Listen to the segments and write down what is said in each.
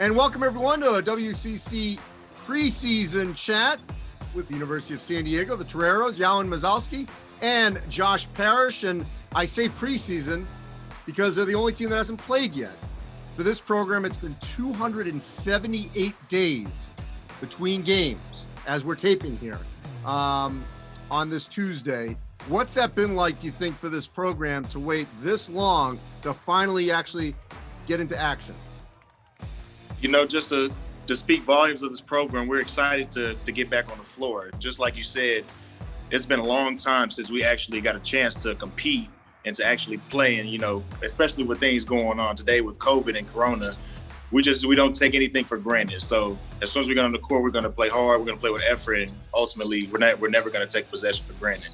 And welcome everyone to a WCC preseason chat with the University of San Diego, the Toreros, Yauhen Massalski, and Josh Parrish. And I say preseason because they're the only team that hasn't played yet. For this program, it's been 278 days between games as we're taping here on this Tuesday. What's that been like, do you think, for this program to wait this long to finally actually get into action? You know, just to speak volumes of this program, we're excited to get back on the floor. Just like you said, it's been a long time since we actually got a chance to compete and to actually play. And, you know, especially with things going on today with COVID and Corona, we don't take anything for granted. So as soon as we get on the court, we're going to play hard, we're going to play with effort, and ultimately we're never going to take possession for granted.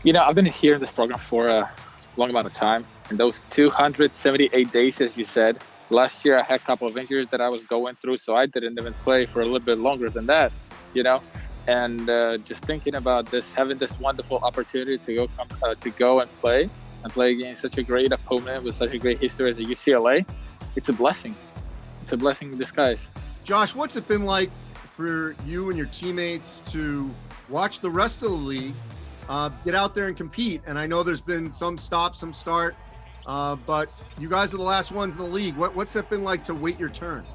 You know, I've been here in this program for a long amount of time. And those 278 days, as you said, last year I had a couple of injuries that I was going through, so I didn't even play for a little bit longer than that, you know. And just thinking about this, having this wonderful opportunity to go and play against such a great opponent with such a great history as the UCLA, it's a blessing. It's a blessing in disguise. Josh, what's it been like for you and your teammates to watch the rest of the league get out there and compete? And I know there's been some stop, some start, but you guys are the last ones in the league. What's it been like to wait your turn?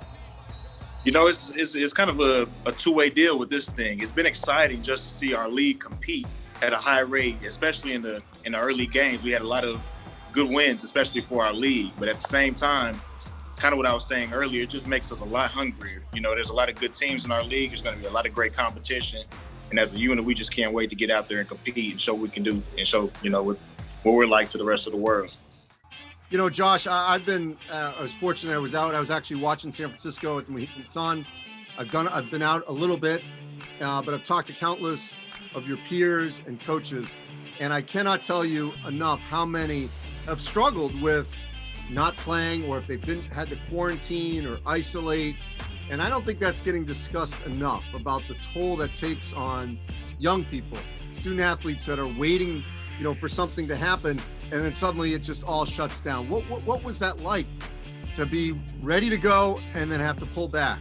You know, it's kind of a two-way deal with this thing. It's been exciting just to see our league compete at a high rate, especially in the early games. We had a lot of good wins, especially for our league. But at the same time, kind of what I was saying earlier, it just makes us a lot hungrier. You know, there's a lot of good teams in our league. There's going to be a lot of great competition. And as a unit, we just can't wait to get out there and compete and show what we can do and show, you know, what we're like to the rest of the world. You know, Josh, I was fortunate. I was actually watching San Francisco at the Mohegan Sun. I've been out a little bit, but I've talked to countless of your peers and coaches, and I cannot tell you enough how many have struggled with not playing, or if they've had to quarantine or isolate. And I don't think that's getting discussed enough about the toll that takes on young people, student athletes that are waiting, you know, for something to happen, and then suddenly it just all shuts down. What was that like to be ready to go and then have to pull back?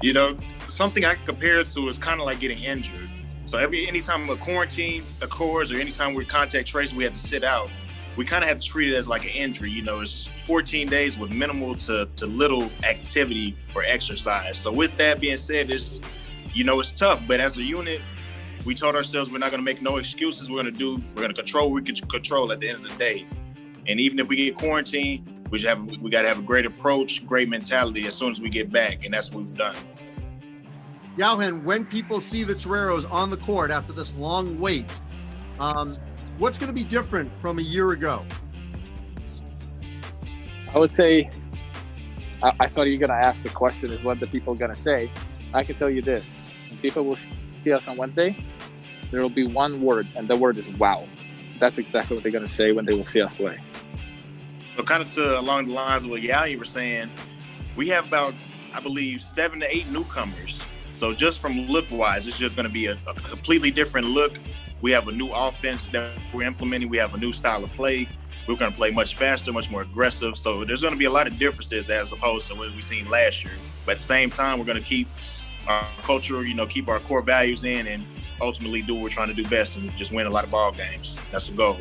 You know, something I can compare it to is kind of like getting injured. So anytime a quarantine occurs or anytime we're contact tracing, we have to sit out. We kind of have to treat it as like an injury. You know, it's 14 days with minimal to little activity or exercise. So with that being said, it's tough. But as a unit, we told ourselves we're not going to make no excuses. We're going to control what we can control at the end of the day. And even if we get quarantined, we got to have a great approach, great mentality as soon as we get back. And that's what we've done. Yauhen, when people see the Toreros on the court after this long wait, what's going to be different from a year ago? I would say, I thought you were going to ask the question is what the people are going to say. I can tell you this. When people will see us on Wednesday, there will be one word, and the word is wow. That's exactly what they're going to say when they will see us play. So kind of along the lines of what you were saying, we have about, I believe, 7 to 8 newcomers. So just from look-wise, it's just going to be a completely different look. We have a new offense that we're implementing. We have a new style of play. We're going to play much faster, much more aggressive. So there's going to be a lot of differences as opposed to what we've seen last year. But at the same time, we're going to keep our culture, you know, keep our core values in and ultimately do what we're trying to do best and just win a lot of ball games. That's the goal.